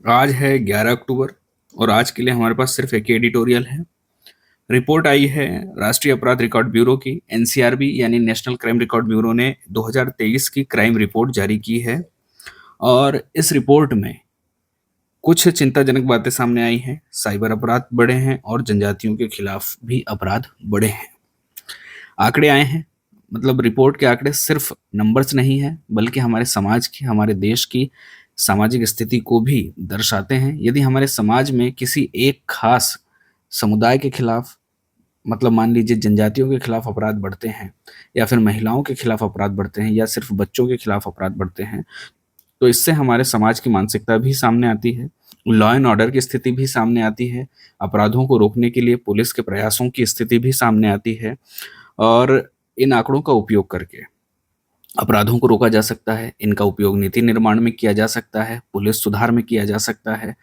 आज है 11 अक्टूबर और आज के लिए हमारे पास सिर्फ एक एडिटोरियल है। रिपोर्ट आई है राष्ट्रीय अपराध रिकॉर्ड ब्यूरो की, एनसीआरबी यानी नेशनल क्राइम रिकॉर्ड ब्यूरो ने 2023 की क्राइम रिपोर्ट जारी की है। और इस रिपोर्ट में कुछ चिंताजनक बातें सामने आई हैं। साइबर अपराध बढ़े हैं और जनजातियों के खिलाफ भी अपराध बढ़े हैं। आंकड़े आए हैं, मतलब रिपोर्ट के आंकड़े सिर्फ नंबर्स नहीं है बल्कि हमारे समाज की, हमारे देश की सामाजिक स्थिति को भी दर्शाते हैं। यदि हमारे समाज में किसी एक खास समुदाय के खिलाफ, मतलब मान लीजिए जनजातियों के खिलाफ अपराध बढ़ते हैं, या फिर महिलाओं के खिलाफ अपराध बढ़ते हैं, या सिर्फ बच्चों के खिलाफ अपराध बढ़ते हैं, तो इससे हमारे समाज की मानसिकता भी सामने आती है, लॉ एंड ऑर्डर की स्थिति भी सामने आती है, अपराधों को रोकने के लिए पुलिस के प्रयासों की स्थिति भी सामने आती है। और इन आंकड़ों का उपयोग करके अपराधों को रोका जा सकता है। इनका उपयोग नीति निर्माण में किया जा सकता है, पुलिस सुधार में किया जा सकता है,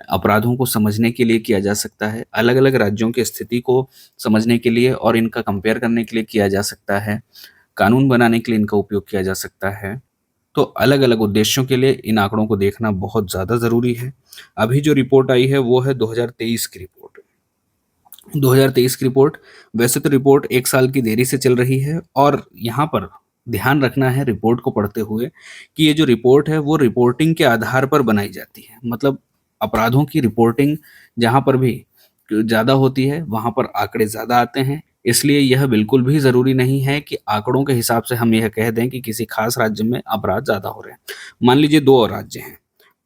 अपराधों को समझने के लिए किया जा सकता है, अलग अलग राज्यों की स्थिति को समझने के लिए और इनका कंपेयर करने के लिए किया जा सकता है, कानून बनाने के लिए इनका उपयोग किया जा सकता है। तो अलग अलग उद्देश्यों के लिए इन आंकड़ों को देखना बहुत ज़्यादा ज़रूरी है। अभी जो रिपोर्ट आई है वो है 2023 की रिपोर्ट। 2023 की रिपोर्ट, वैसे तो रिपोर्ट एक साल की देरी से चल रही है, और यहाँ पर ध्यान रखना है रिपोर्ट को पढ़ते हुए कि ये जो रिपोर्ट है वो रिपोर्टिंग के आधार पर बनाई जाती है। मतलब अपराधों की रिपोर्टिंग जहाँ पर भी ज़्यादा होती है वहाँ पर आंकड़े ज़्यादा आते हैं। इसलिए यह बिल्कुल भी ज़रूरी नहीं है कि आंकड़ों के हिसाब से हम यह कह दें कि किसी खास राज्य में अपराध ज़्यादा हो रहे हैं। मान लीजिए दो और राज्य हैं,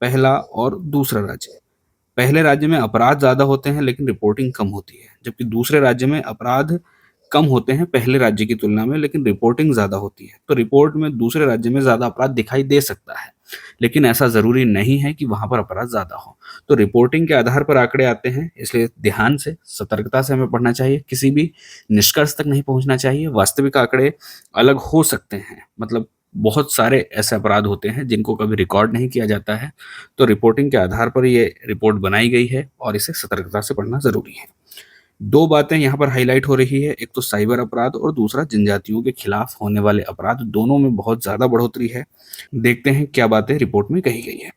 पहला और दूसरा राज्य। पहले राज्य में अपराध ज़्यादा होते हैं लेकिन रिपोर्टिंग कम होती है, जबकि दूसरे राज्य में अपराध कम होते हैं पहले राज्य की तुलना में, लेकिन रिपोर्टिंग ज़्यादा होती है। तो रिपोर्ट में दूसरे राज्य में ज़्यादा अपराध दिखाई दे सकता है, लेकिन ऐसा ज़रूरी नहीं है कि वहाँ पर अपराध ज़्यादा हो। तो रिपोर्टिंग के आधार पर आंकड़े आते हैं, इसलिए ध्यान से, सतर्कता से हमें पढ़ना चाहिए। किसी भी निष्कर्ष तक नहीं पहुँचना चाहिए। वास्तविक आंकड़े अलग हो सकते हैं, मतलब बहुत सारे ऐसे अपराध होते हैं जिनको कभी रिकॉर्ड नहीं किया जाता है। तो रिपोर्टिंग के आधार पर ये रिपोर्ट बनाई गई है और इसे सतर्कता से पढ़ना ज़रूरी है। दो बातें यहाँ पर हाईलाइट हो रही है, एक तो साइबर अपराध और दूसरा जनजातियों के खिलाफ होने वाले अपराध। दोनों में बहुत ज़्यादा बढ़ोतरी है। देखते हैं क्या बातें रिपोर्ट में कही गई है।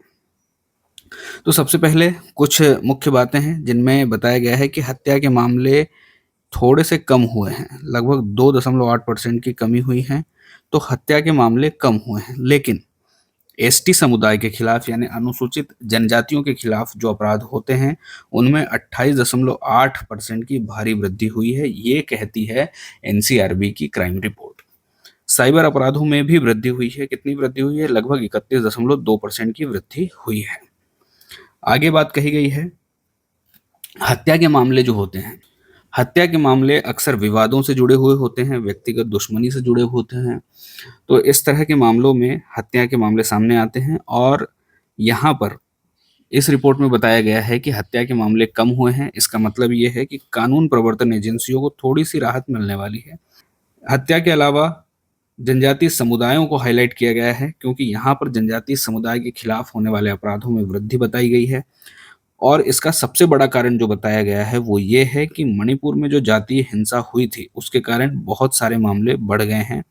तो सबसे पहले कुछ मुख्य बातें हैं जिनमें बताया गया है कि हत्या के मामले थोड़े से कम हुए हैं, लगभग 2.8% की कमी हुई है। तो हत्या के मामले कम हुए हैं, लेकिन एसटी समुदाय के खिलाफ यानी अनुसूचित जनजातियों के खिलाफ जो अपराध होते हैं उनमें 28.8% की भारी वृद्धि हुई है, ये कहती है एनसीआरबी की क्राइम रिपोर्ट। साइबर अपराधों में भी वृद्धि हुई है। कितनी वृद्धि हुई है? लगभग 31.2% की वृद्धि हुई है। आगे बात कही गई है, हत्या के मामले जो होते हैं, हत्या के मामले अक्सर विवादों से जुड़े हुए होते हैं, व्यक्तिगत दुश्मनी से जुड़े होते हैं। तो इस तरह के मामलों में हत्या के मामले सामने आते हैं, और यहाँ पर इस रिपोर्ट में बताया गया है कि हत्या के मामले कम हुए हैं। इसका मतलब ये है कि कानून प्रवर्तन एजेंसियों को थोड़ी सी राहत मिलने वाली है। हत्या के अलावा जनजातीय समुदायों को हाईलाइट किया गया है, क्योंकि यहाँ पर जनजातीय समुदाय के खिलाफ होने वाले अपराधों में वृद्धि बताई गई है। और इसका सबसे बड़ा कारण जो बताया गया है वो ये है कि मणिपुर में जो जातीय हिंसा हुई थी उसके कारण बहुत सारे मामले बढ़ गए हैं।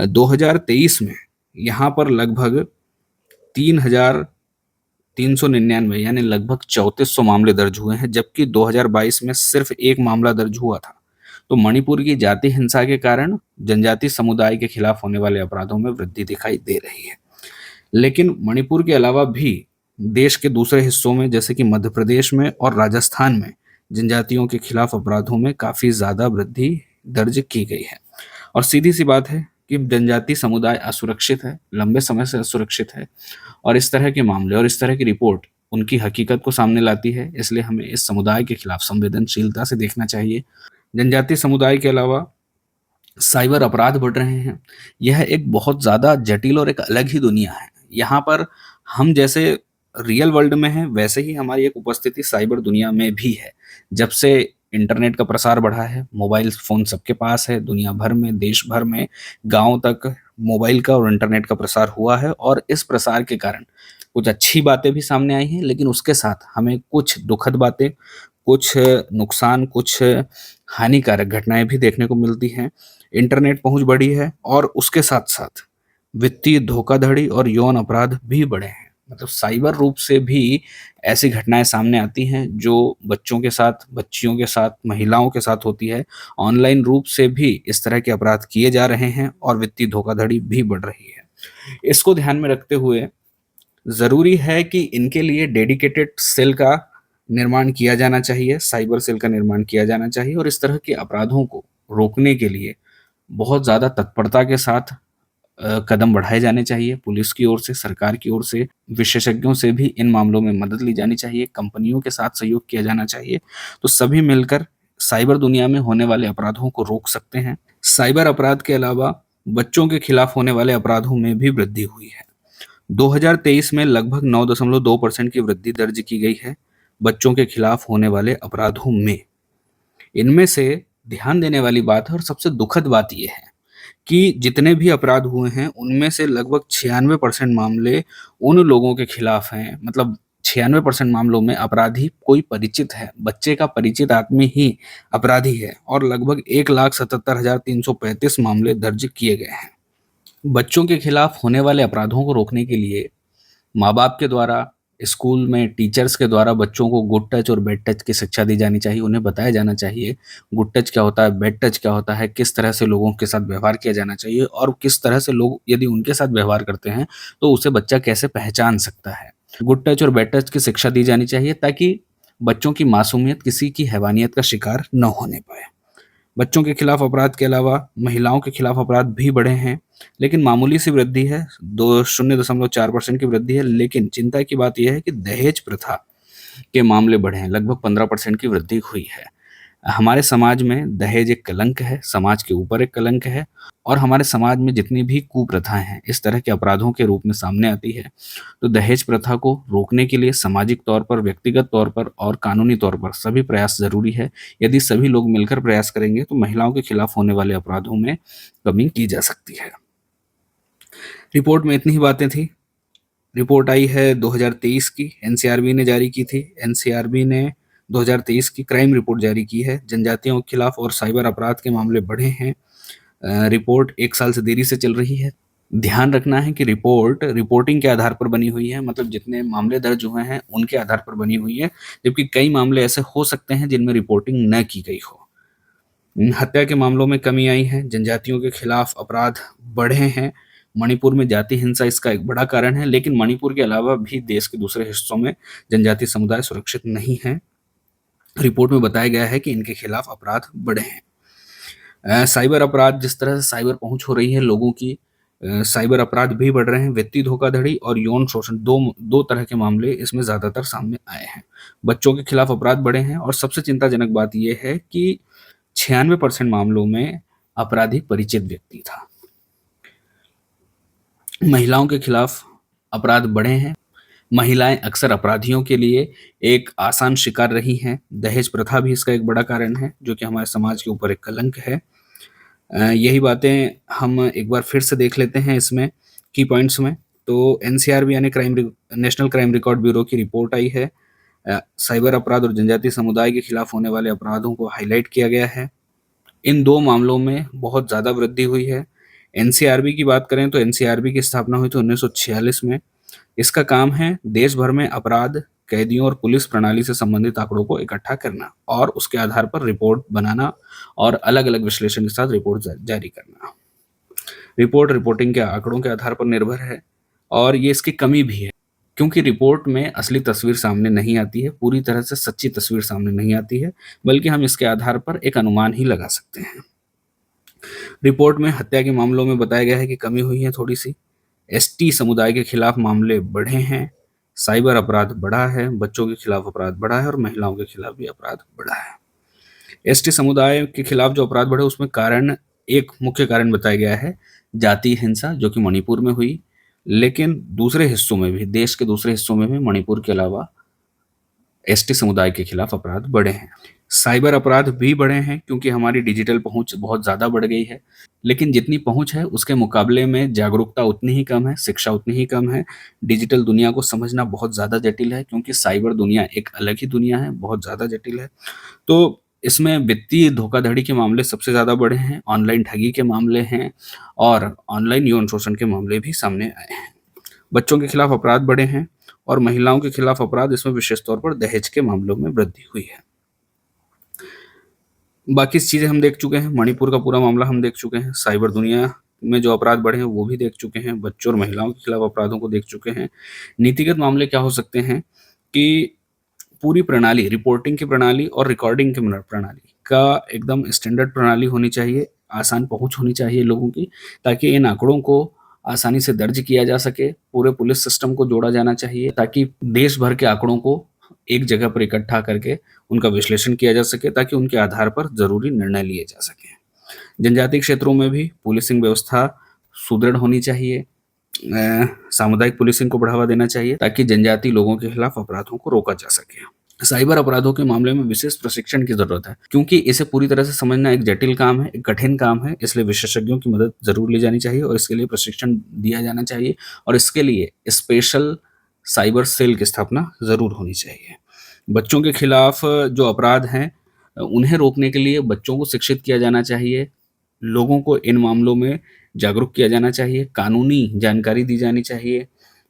2023 में यहाँ पर लगभग 3,399 यानी लगभग 3400 मामले दर्ज हुए हैं, जबकि 2022 में सिर्फ एक मामला दर्ज हुआ था। तो मणिपुर की जाति हिंसा के कारण जनजातीय समुदाय के खिलाफ होने वाले अपराधों में वृद्धि दिखाई दे रही है। लेकिन मणिपुर के अलावा भी देश के दूसरे हिस्सों में, जैसे कि मध्य प्रदेश में और राजस्थान में, जनजातियों के खिलाफ अपराधों में काफ़ी ज़्यादा वृद्धि दर्ज की गई है। और सीधी सी बात है कि जनजातीय समुदाय असुरक्षित है, लंबे समय से असुरक्षित है, और इस तरह के मामले और इस तरह की रिपोर्ट उनकी हकीकत को सामने लाती है। इसलिए हमें इस समुदाय के खिलाफ संवेदनशीलता से देखना चाहिए। जनजातीय समुदाय के अलावा साइबर अपराध बढ़ रहे हैं। यह एक बहुत ज़्यादा जटिल और एक अलग ही दुनिया है। यहाँ पर हम जैसे रियल वर्ल्ड में हैं, वैसे ही हमारी एक उपस्थिति साइबर दुनिया में भी है। जब से इंटरनेट का प्रसार बढ़ा है, मोबाइल फ़ोन सबके पास है, दुनिया भर में, देश भर में, गाँव तक मोबाइल का और इंटरनेट का प्रसार हुआ है। और इस प्रसार के कारण कुछ अच्छी बातें भी सामने आई हैं, लेकिन उसके साथ हमें कुछ दुखद बातें, कुछ नुकसान, कुछ हानिकारक घटनाएं भी देखने को मिलती हैं। इंटरनेट पहुंच बढ़ी है और उसके साथ साथ वित्तीय धोखाधड़ी और यौन अपराध भी बढ़े हैं। मतलब साइबर रूप से भी ऐसी घटनाएँ सामने आती हैं जो बच्चों के साथ, बच्चियों के साथ, महिलाओं के साथ होती है। ऑनलाइन रूप से भी इस तरह के अपराध किए जा रहे हैं और वित्तीय धोखाधड़ी भी बढ़ रही है। इसको ध्यान में रखते हुए ज़रूरी है कि इनके लिए डेडिकेटेड सेल का निर्माण किया जाना चाहिए, साइबर सेल का निर्माण किया जाना चाहिए और इस तरह के अपराधों को रोकने के लिए बहुत ज़्यादा तत्परता के साथ कदम बढ़ाए जाने चाहिए। पुलिस की ओर से, सरकार की ओर से, विशेषज्ञों से भी इन मामलों में मदद ली जानी चाहिए, कंपनियों के साथ सहयोग किया जाना चाहिए। तो सभी मिलकर साइबर दुनिया में होने वाले अपराधों को रोक सकते हैं। साइबर अपराध के अलावा बच्चों के खिलाफ होने वाले अपराधों में भी वृद्धि हुई है। 2023 में लगभग 9.2% की वृद्धि दर्ज की गई है बच्चों के खिलाफ होने वाले अपराधों में। इनमें से ध्यान देने वाली बात है और सबसे दुखद बात यह है कि जितने भी अपराध हुए हैं उनमें से लगभग 96% मामले उन लोगों के खिलाफ हैं, मतलब 96% मामलों में अपराधी कोई परिचित है, बच्चे का परिचित आदमी ही अपराधी है और लगभग 1,77,335 मामले दर्ज किए गए हैं। बच्चों के खिलाफ होने वाले अपराधों को रोकने के लिए माँ बाप के द्वारा, स्कूल में टीचर्स के द्वारा बच्चों को गुड टच और बैड टच की शिक्षा दी जानी चाहिए। उन्हें बताया जाना चाहिए गुड टच क्या होता है, बैड टच क्या होता है, किस तरह से लोगों के साथ व्यवहार किया जाना चाहिए और किस तरह से लोग यदि उनके साथ व्यवहार करते हैं तो उसे बच्चा कैसे पहचान सकता है। गुड टच और बैड टच की शिक्षा दी जानी चाहिए ताकि बच्चों की मासूमियत किसी की हैवानियत का शिकार न होने पाए। बच्चों के खिलाफ अपराध के अलावा महिलाओं के खिलाफ अपराध भी बढ़े हैं, लेकिन मामूली सी वृद्धि है, 0.4% की वृद्धि है। लेकिन चिंता की बात यह है कि दहेज प्रथा के मामले बढ़े हैं, लगभग 15% की वृद्धि हुई है। हमारे समाज में दहेज एक कलंक है, समाज के ऊपर एक कलंक है और हमारे समाज में जितनी भी कुप्रथाएं हैं इस तरह के अपराधों के रूप में सामने आती है। तो दहेज प्रथा को रोकने के लिए सामाजिक तौर पर, व्यक्तिगत तौर पर और कानूनी तौर पर सभी प्रयास जरूरी है। यदि सभी लोग मिलकर प्रयास करेंगे तो महिलाओं के खिलाफ होने वाले अपराधों में कमी की जा सकती है। रिपोर्ट में इतनी ही बातें थी। रिपोर्ट आई है 2023 की, एनसीआरबी ने जारी की थी। एनसीआरबी ने 2023 की क्राइम रिपोर्ट जारी की है। जनजातियों के खिलाफ और साइबर अपराध के मामले बढ़े हैं। रिपोर्ट 1 साल से देरी से चल रही है। ध्यान रखना है कि रिपोर्टिंग के आधार पर बनी हुई है, मतलब जितने मामले दर्ज हुए हैं उनके आधार पर बनी हुई है, जबकि कई मामले ऐसे हो सकते हैं जिनमें रिपोर्टिंग न की गई हो। हत्या के मामलों में कमी आई है, जनजातियों के खिलाफ अपराध बढ़े हैं। मणिपुर में जाति हिंसा इसका एक बड़ा कारण है, लेकिन मणिपुर के अलावा भी देश के दूसरे हिस्सों में जनजातीय समुदाय सुरक्षित नहीं है। रिपोर्ट में बताया गया है कि इनके खिलाफ अपराध बढ़े हैं। साइबर अपराध, जिस तरह से साइबर पहुंच हो रही है लोगों की, साइबर अपराध भी बढ़ रहे हैं। वित्तीय धोखाधड़ी और यौन शोषण, दो तरह के मामले इसमें ज्यादातर सामने आए हैं। बच्चों के खिलाफ अपराध बढ़े हैं और सबसे चिंताजनक बात यह है कि 96% मामलों में अपराधी परिचित व्यक्ति था। महिलाओं के खिलाफ अपराध बढ़े हैं। महिलाएं अक्सर अपराधियों के लिए एक आसान शिकार रही हैं। दहेज प्रथा भी इसका एक बड़ा कारण है, जो कि हमारे समाज के ऊपर एक कलंक है। यही बातें हम एक बार फिर से देख लेते हैं इसमें की पॉइंट्स में। तो एनसीआरबी यानी नेशनल क्राइम रिकॉर्ड ब्यूरो की रिपोर्ट आई है। साइबर अपराध और जनजातीय समुदाय के खिलाफ होने वाले अपराधों को हाईलाइट किया गया है। इन दो मामलों में बहुत ज़्यादा वृद्धि हुई है। एनसीआरबी की बात करें तो एनसीआरबी की स्थापना हुई थी 1946 में। इसका काम है देश भर में अपराध, कैदियों और पुलिस प्रणाली से संबंधित आंकड़ों को इकट्ठा करना और उसके आधार पर रिपोर्ट बनाना और अलग अलग विश्लेषण के साथ रिपोर्ट जारी करना। रिपोर्टिंग के आंकड़ों के आधार पर निर्भर है और ये इसकी कमी भी है, क्योंकि रिपोर्ट में असली तस्वीर सामने नहीं आती है, पूरी तरह से सच्ची तस्वीर सामने नहीं आती है, बल्कि हम इसके आधार पर एक अनुमान ही लगा सकते हैं। रिपोर्ट में हत्या के मामलों में बताया गया है कि कमी हुई है थोड़ी सी। एसटी समुदाय के खिलाफ मामले बढ़े हैं, साइबर अपराध बढ़ा है, बच्चों के खिलाफ अपराध बढ़ा है और महिलाओं के खिलाफ भी अपराध बढ़ा है। एसटी समुदाय के खिलाफ जो अपराध बढ़े उसमें कारण, एक मुख्य कारण बताया गया है जातीय हिंसा, जो कि मणिपुर में हुई। लेकिन दूसरे हिस्सों में भी, देश के दूसरे हिस्सों में भी मणिपुर के अलावा एसटी समुदाय के खिलाफ अपराध बढ़े हैं। साइबर अपराध भी बढ़े हैं क्योंकि हमारी डिजिटल पहुंच बहुत ज़्यादा बढ़ गई है, लेकिन जितनी पहुंच है उसके मुकाबले में जागरूकता उतनी ही कम है, शिक्षा उतनी ही कम है। डिजिटल दुनिया को समझना बहुत ज़्यादा जटिल है, क्योंकि साइबर दुनिया एक अलग ही दुनिया है, बहुत ज़्यादा जटिल है। तो इसमें वित्तीय धोखाधड़ी के मामले सबसे ज़्यादा बढ़े हैं, ऑनलाइन ठगी के मामले हैं और ऑनलाइन यौन शोषण के मामले भी सामने आए हैं। बच्चों के खिलाफ अपराध बढ़े हैं। और महिलाओं के खिलाफ अपराध, इसमें विशेष तौर पर दहेज के मामलों में वृद्धि हुई है। बाकी चीज़ें हम देख चुके हैं, मणिपुर का पूरा मामला हम देख चुके हैं, साइबर दुनिया में जो अपराध बढ़े हैं वो भी देख चुके हैं, बच्चों और महिलाओं के खिलाफ अपराधों को देख चुके हैं। नीतिगत मामले क्या हो सकते हैं कि पूरी प्रणाली, रिपोर्टिंग की प्रणाली और रिकॉर्डिंग की प्रणाली का एकदम स्टैंडर्ड प्रणाली होनी चाहिए, आसान पहुँच होनी चाहिए लोगों की, ताकि इन आंकड़ों को आसानी से दर्ज किया जा सके। पूरे पुलिस सिस्टम को जोड़ा जाना चाहिए ताकि देश भर के आंकड़ों को एक जगह पर इकट्ठा करके उनका विश्लेषण किया जा सके, ताकि उनके आधार पर ज़रूरी निर्णय लिए जा सकें। जनजातीय क्षेत्रों में भी पुलिसिंग व्यवस्था सुदृढ़ होनी चाहिए। सामुदायिक पुलिसिंग को बढ़ावा देना चाहिए ताकि जनजातीय लोगों के खिलाफ अपराधों को रोका जा सके। साइबर अपराधों के मामले में विशेष प्रशिक्षण की जरूरत है, क्योंकि इसे पूरी तरह से समझना एक जटिल काम है, एक कठिन काम है, इसलिए विशेषज्ञों की मदद जरूर ली जानी चाहिए और इसके लिए प्रशिक्षण दिया जाना चाहिए और इसके लिए स्पेशल साइबर सेल की स्थापना जरूर होनी चाहिए। बच्चों के खिलाफ जो अपराध हैं उन्हें रोकने के लिए बच्चों को शिक्षित किया जाना चाहिए, लोगों को इन मामलों में जागरूक किया जाना चाहिए, कानूनी जानकारी दी जानी चाहिए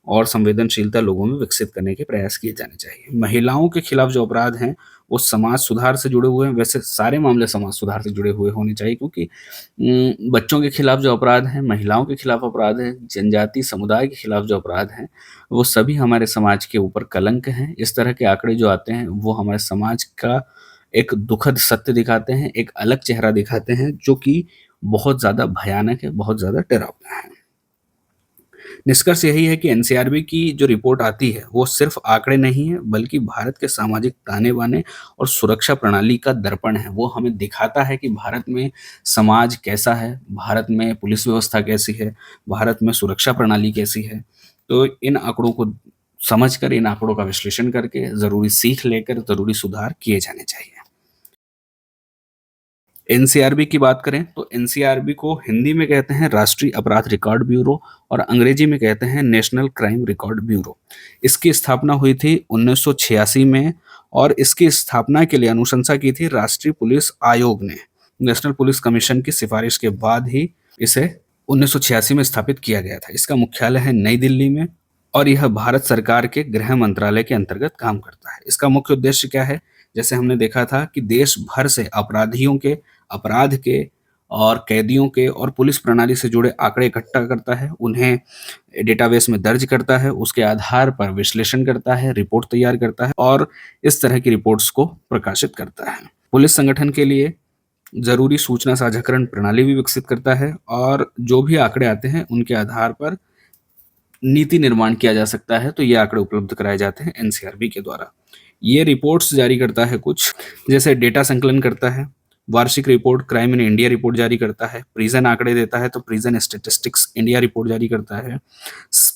और संवेदनशीलता लोगों में विकसित करने के प्रयास किए जाने चाहिए। महिलाओं के खिलाफ जो अपराध हैं वो समाज सुधार से जुड़े हुए हैं, वैसे सारे मामले समाज सुधार से जुड़े हुए होने चाहिए, क्योंकि बच्चों के खिलाफ जो अपराध हैं, महिलाओं के खिलाफ अपराध हैं, जनजातीय समुदाय के खिलाफ जो अपराध हैं, वो सभी हमारे समाज के ऊपर कलंक हैं। इस तरह के आंकड़े जो आते हैं वो हमारे समाज का एक दुखद सत्य दिखाते हैं, एक अलग चेहरा दिखाते हैं जो कि बहुत ज़्यादा भयानक है, बहुत ज़्यादा डरावना है। निष्कर्ष यही है कि एनसीआरबी की जो रिपोर्ट आती है वो सिर्फ आंकड़े नहीं है, बल्कि भारत के सामाजिक ताने-बाने और सुरक्षा प्रणाली का दर्पण है। वो हमें दिखाता है कि भारत में समाज कैसा है, भारत में पुलिस व्यवस्था कैसी है, भारत में सुरक्षा प्रणाली कैसी है। तो इन आंकड़ों को समझकर, इन आंकड़ों का विश्लेषण करके, ज़रूरी सीख लेकर ज़रूरी सुधार किए जाने चाहिए। एनसीआरबी की बात करें तो एनसीआरबी को हिंदी में कहते हैं राष्ट्रीय अपराध रिकॉर्ड ब्यूरो और अंग्रेजी में कहते हैं नेशनल क्राइम रिकॉर्ड ब्यूरो। इसकी स्थापना हुई थी 1986 में और इसकी स्थापना के लिए अनुशंसा की थी राष्ट्रीय पुलिस आयोग ने। नेशनल पुलिस कमीशन की सिफारिश के बाद ही इसे 1986 में स्थापित किया गया था। इसका मुख्यालय है नई दिल्ली में और यह भारत सरकार के गृह मंत्रालय के अंतर्गत काम करता है। इसका मुख्य उद्देश्य क्या है? जैसे हमने देखा था कि देश भर से अपराधियों के, अपराध के और कैदियों के और पुलिस प्रणाली से जुड़े आंकड़े इकट्ठा करता है, उन्हें डेटाबेस में दर्ज करता है, उसके आधार पर विश्लेषण करता है, रिपोर्ट तैयार करता है और इस तरह की रिपोर्ट्स को प्रकाशित करता है। पुलिस संगठन के लिए जरूरी सूचना साझाकरण प्रणाली भी विकसित करता है और जो भी आंकड़े आते हैं उनके आधार पर नीति निर्माण किया जा सकता है, तो ये आंकड़े उपलब्ध कराए जाते हैं एनसीआरबी के द्वारा। ये रिपोर्ट्स जारी करता है कुछ, जैसे डेटा संकलन करता है, वार्षिक रिपोर्ट क्राइम इन इंडिया रिपोर्ट जारी करता है, प्रिजन आंकड़े देता है तो प्रिजन स्टेटिस्टिक्स इंडिया रिपोर्ट जारी करता है,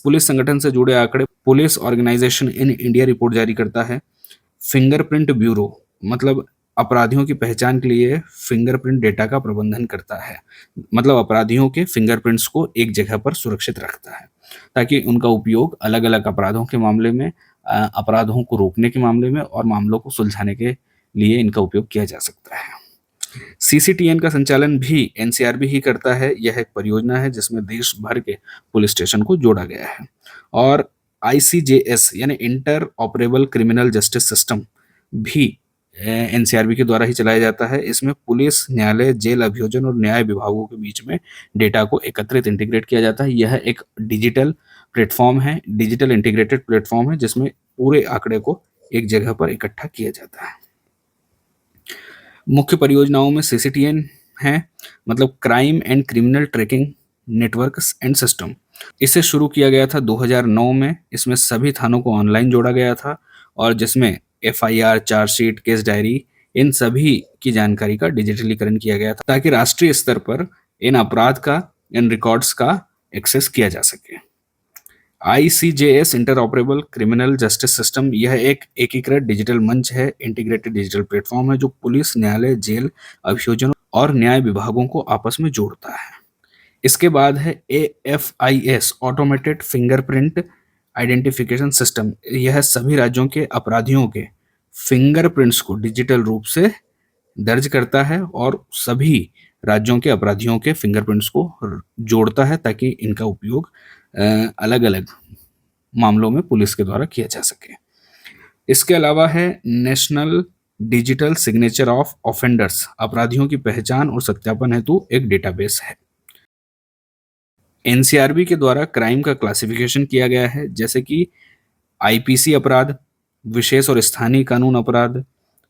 पुलिस संगठन से जुड़े आंकड़े police organisation in India report जारी करता है, फिंगरप्रिंट ब्यूरो मतलब अपराधियों की पहचान के लिए फिंगरप्रिंट डेटा का प्रबंधन करता है, मतलब अपराधियों के फिंगरप्रिंट्स को एक जगह पर सुरक्षित रखता है ताकि उनका उपयोग अलग अलग अपराधों के मामले में, अपराधों को रोकने के मामले में और मामलों को सुलझाने के लिए इनका उपयोग किया जा सकता है। सीसीटीएन का संचालन भी एनसीआरबी ही करता है। यह एक परियोजना है जिसमें देश भर के पुलिस स्टेशन को जोड़ा गया है और आईसीजेएस यानी inter operable criminal justice system भी एनसीआरबी के द्वारा ही चलाया जाता है। इसमें पुलिस, न्यायालय, जेल अभियोजन और न्याय विभागों के बीच में डेटा को एकत्रित, इंटीग्रेट किया जाता है। यह एक डिजिटल प्लेटफॉर्म है, डिजिटल इंटीग्रेटेड प्लेटफॉर्म है जिसमें पूरे आंकड़े को एक जगह पर इकट्ठा किया जाता है। मुख्य परियोजनाओं में सीसीटीएन है, मतलब crime and criminal tracking network and system. इसे शुरू किया गया था 2009 में। इसमें सभी थानों को ऑनलाइन जोड़ा गया था और जिसमें एफआईआर, चार्जशीट, केस डायरी, इन सभी की जानकारी का डिजिटलीकरण किया गया था ताकि राष्ट्रीय स्तर पर इन अपराध का, इन रिकॉर्ड्स का एक्सेस किया जा सके। ICJS interoperable criminal justice system यह एक एकीकृत डिजिटल मंच है, इंटीग्रेटेड डिजिटल प्लेटफॉर्म है जो पुलिस, न्यायालय, जेल अभियोजन और न्याय विभागों को आपस में जोड़ता है। इसके बाद है AFIS automated fingerprint identification system. यह सभी राज्यों के अपराधियों के फिंगरप्रिंट्स को डिजिटल रूप से दर्ज करता है और सभी राज्यों के अपराधियों के फिंगरप्रिंट्स को जोड़ता है ताकि इनका उपयोग अलग अलग मामलों में पुलिस के द्वारा किया जा सके। इसके अलावा है national digital signature of offenders, अपराधियों की पहचान और सत्यापन हेतु एक डेटाबेस है। एनसीआरबी के द्वारा क्राइम का क्लासिफिकेशन किया गया है, जैसे कि आईपीसी अपराध, विशेष और स्थानीय कानून अपराध,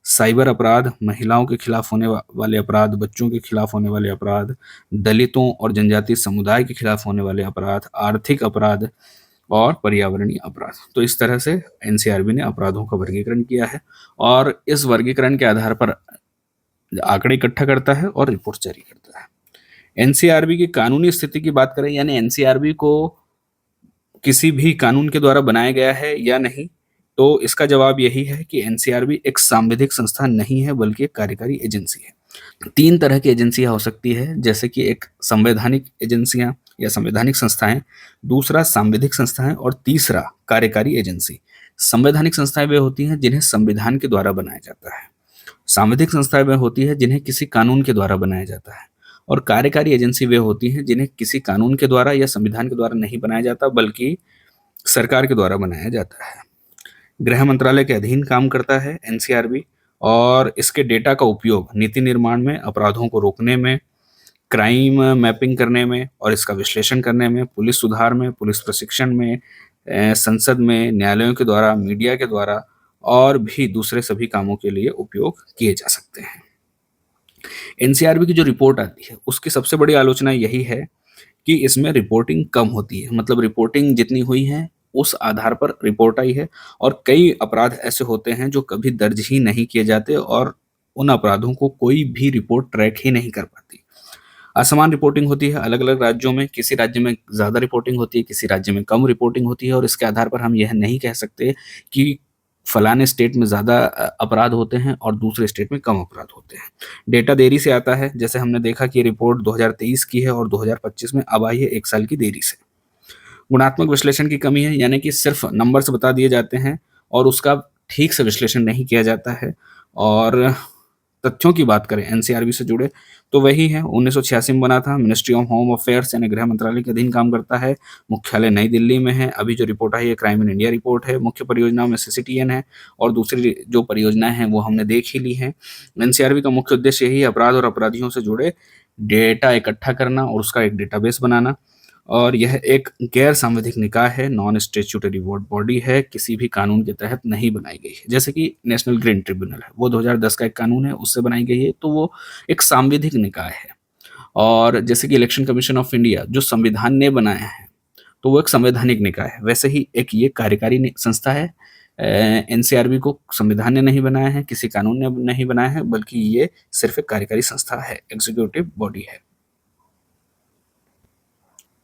साइबर अपराध, महिलाओं के खिलाफ होने वाले अपराध, बच्चों के खिलाफ होने वाले अपराध, दलितों और जनजातीय समुदाय के खिलाफ होने वाले अपराध, आर्थिक अपराध और पर्यावरणीय अपराध। तो इस तरह से एनसीआरबी ने अपराधों का वर्गीकरण किया है और इस वर्गीकरण के आधार पर आंकड़े इकट्ठा करता है और रिपोर्ट जारी करता है। एनसीआरबी की कानूनी स्थिति की बात करें, यानी एनसीआरबी को किसी भी कानून के द्वारा बनाया गया है या नहीं, तो इसका जवाब यही है कि एनसीआरबी एक सांविधिक संस्था नहीं है, बल्कि एक कार्यकारी एजेंसी है। 3 तरह की एजेंसियां हो सकती है, जैसे कि एक संवैधानिक एजेंसियां या संवैधानिक संस्थाएं, दूसरा सांविधिक संस्थाएं और तीसरा कार्यकारी एजेंसी। संवैधानिक संस्थाएं वे होती हैं जिन्हें संविधान के द्वारा बनाया जाता है, सांविधिक संस्थाएं वे होती है जिन्हें किसी कानून के द्वारा बनाया जाता है, और कार्यकारी एजेंसी वे होती हैं जिन्हें किसी कानून के द्वारा या संविधान के द्वारा नहीं बनाया जाता, बल्कि सरकार के द्वारा बनाया जाता है। गृह मंत्रालय के अधीन काम करता है एनसीआरबी, और इसके डेटा का उपयोग नीति निर्माण में, अपराधों को रोकने में, क्राइम मैपिंग करने में और इसका विश्लेषण करने में, पुलिस सुधार में, पुलिस प्रशिक्षण में, संसद में, न्यायालयों के द्वारा, मीडिया के द्वारा और भी दूसरे सभी कामों के लिए उपयोग किए जा सकते हैं। एनसीआरबी की जो रिपोर्ट आती है उसकी सबसे बड़ी आलोचना यही है कि इसमें रिपोर्टिंग कम होती है, मतलब रिपोर्टिंग जितनी हुई है उस आधार पर रिपोर्ट आई है, और कई अपराध ऐसे होते हैं जो कभी दर्ज ही नहीं किए जाते और उन अपराधों को कोई भी रिपोर्ट ट्रैक ही नहीं कर पाती। असमान रिपोर्टिंग होती है अलग अलग राज्यों में, किसी राज्य में ज़्यादा रिपोर्टिंग होती है, किसी राज्य में कम रिपोर्टिंग होती है, और इसके आधार पर हम यह नहीं कह सकते कि फलाने स्टेट में ज़्यादा अपराध होते हैं और दूसरे स्टेट में कम अपराध होते हैं। डेटा देरी से आता है, जैसे हमने देखा कि रिपोर्ट 2023 की है और 2025 में अब आई है 1 साल की देरी से। गुणात्मक विश्लेषण की कमी है, यानी कि सिर्फ नंबर्स बता दिए जाते हैं और उसका ठीक से विश्लेषण नहीं किया जाता है। और तथ्यों की बात करें एनसीआरबी से जुड़े, तो वही है, 1986 में बना था, मिनिस्ट्री ऑफ होम अफेयर्स यानी गृह मंत्रालय के अधीन काम करता है, मुख्यालय नई दिल्ली में है। अभी जो रिपोर्ट आई है क्राइम इन इंडिया रिपोर्ट है, मुख्य परियोजनाओं में सीसीटीएन है और दूसरी जो परियोजनाएं हैं वो हमने देख ही ली हैं। एनसीआरबी का मुख्य उद्देश्य यही है, अपराध और अपराधियों से जुड़े डेटा इकट्ठा करना और उसका एक डेटाबेस बनाना, और यह एक गैर सांविधिक निकाय है, नॉन स्टेच्यूटरी बॉडी है, किसी भी कानून के तहत नहीं बनाई गई है। जैसे कि नेशनल ग्रीन ट्रिब्यूनल है, वो 2010 का एक कानून है, उससे बनाई गई है, तो वो एक सांविधिक निकाय है। और जैसे कि इलेक्शन कमीशन ऑफ इंडिया जो संविधान ने बनाया है, तो वो एक संवैधानिक निकाय है, वैसे ही एक ये कार्यकारी संस्था है। एनसीआरबी को संविधान ने नहीं बनाया है, किसी कानून ने नहीं बनाया है, बल्कि ये सिर्फ एक कार्यकारी संस्था है, एग्जीक्यूटिव बॉडी है।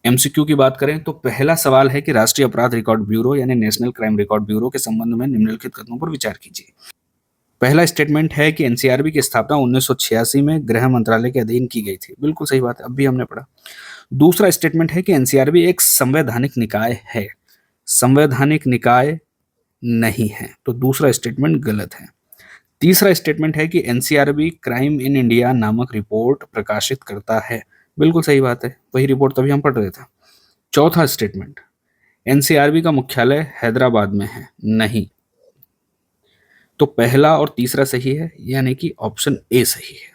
एमसीक्यू की बात करें तो पहला सवाल है कि राष्ट्रीय अपराध रिकॉर्ड ब्यूरो यानी नेशनल क्राइम रिकॉर्ड ब्यूरो के संबंध में निम्नलिखित कदमों पर विचार कीजिए। पहला स्टेटमेंट है कि एनसीआरबी की स्थापना 1986 में गृह मंत्रालय के अधीन की गई थी। बिल्कुल सही बात है, अब भी हमने पढ़ा। दूसरा स्टेटमेंट है कि एनसीआरबी एक संवैधानिक निकाय है। संवैधानिक निकाय नहीं है, तो दूसरा स्टेटमेंट गलत है। तीसरा स्टेटमेंट है कि एनसीआरबी क्राइम इन इंडिया नामक रिपोर्ट प्रकाशित करता है। बिल्कुल सही बात है, वही रिपोर्ट तभी हम पढ़ रहे थे। चौथा स्टेटमेंट, एनसीआरबी का मुख्यालय हैदराबाद में है। नहीं, तो पहला और तीसरा सही है, यानी कि ऑप्शन ए सही है।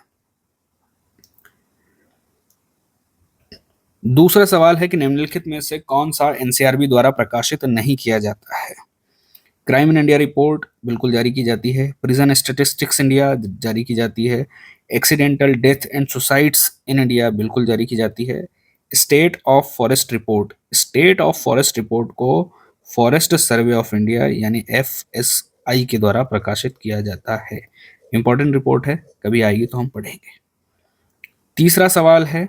दूसरा सवाल है कि निम्नलिखित में से कौन सा एनसीआरबी द्वारा प्रकाशित नहीं किया जाता है। क्राइम इन इंडिया रिपोर्ट बिल्कुल जारी की जाती है, प्रिजन स्टेटिस्टिक्स इंडिया जारी की जाती है, accidental death and suicides in India बिल्कुल जारी की जाती है। State of forest report, state of forest report को फॉरेस्ट सर्वे ऑफ इंडिया यानी एफएसआई के द्वारा प्रकाशित किया जाता है। इंपॉर्टेंट रिपोर्ट है, कभी आएगी तो हम पढ़ेंगे। तीसरा सवाल है,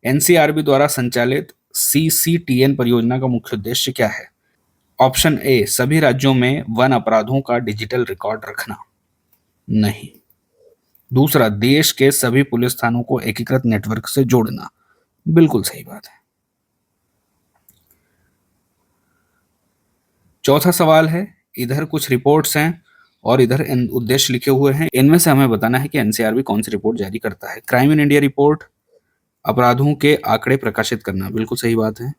एनसीआरबी द्वारा संचालित सीसीटीएन परियोजना का मुख्य उद्देश्य क्या है। ऑप्शन ए, सभी राज्यों में वन अपराधों का डिजिटल रिकॉर्ड रखना। नहीं। दूसरा, देश के सभी पुलिस थानों को एकीकृत नेटवर्क से जोड़ना। बिल्कुल सही बात है। चौथा सवाल है, इधर कुछ रिपोर्ट्स हैं और इधर उद्देश्य लिखे हुए हैं, इनमें से हमें बताना है कि एनसीआरबी कौन सी रिपोर्ट जारी करता है। क्राइम इन इंडिया रिपोर्ट, अपराधों के आंकड़े प्रकाशित करना, बिल्कुल सही बात है।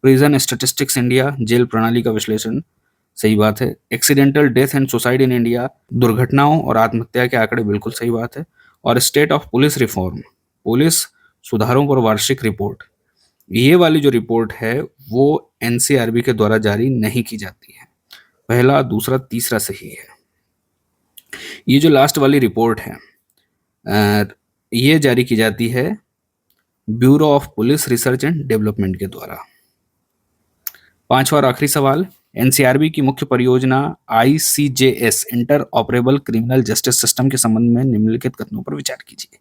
प्रिजन स्टैटिस्टिक्स इंडिया, जेल प्रणाली का विश्लेषण, सही बात है। Accidental death and suicide in India, दुर्घटनाओं और आत्महत्या के आंकड़े, बिल्कुल सही बात है। और state of police reform, police सुधारों पर वार्षिक रिपोर्ट, ये वाली जो रिपोर्ट है वो एनसीआरबी के द्वारा जारी नहीं की जाती है। पहला, दूसरा, तीसरा सही है। ये जो लास्ट वाली रिपोर्ट है ये जारी की जाती है bureau of police research and development के द्वारा। पांचवा और आखिरी सवाल, एनसीआरबी की मुख्य परियोजना ICJS, inter operable criminal justice system के संबंध में निम्नलिखित कथनों पर विचार कीजिए।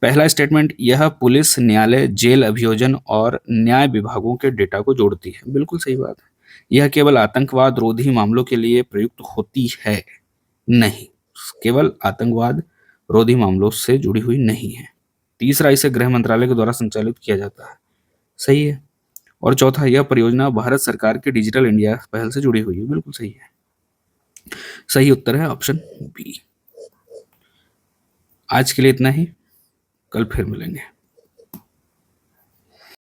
पहला स्टेटमेंट, यह पुलिस, न्यायालय, जेल अभियोजन और न्याय विभागों के डेटा को जोड़ती है, बिल्कुल सही बात है। यह केवल आतंकवाद रोधी मामलों के लिए प्रयुक्त होती है, नहीं, केवल आतंकवाद रोधी मामलों से जुड़ी हुई नहीं है। तीसरा, इसे गृह मंत्रालय के द्वारा संचालित किया जाता है, सही है। और चौथा, यह परियोजना भारत सरकार के डिजिटल इंडिया पहल से जुड़ी हुई है, बिल्कुल सही है। सही उत्तर है ऑप्शन बी। आज के लिए इतना ही, कल फिर मिलेंगे।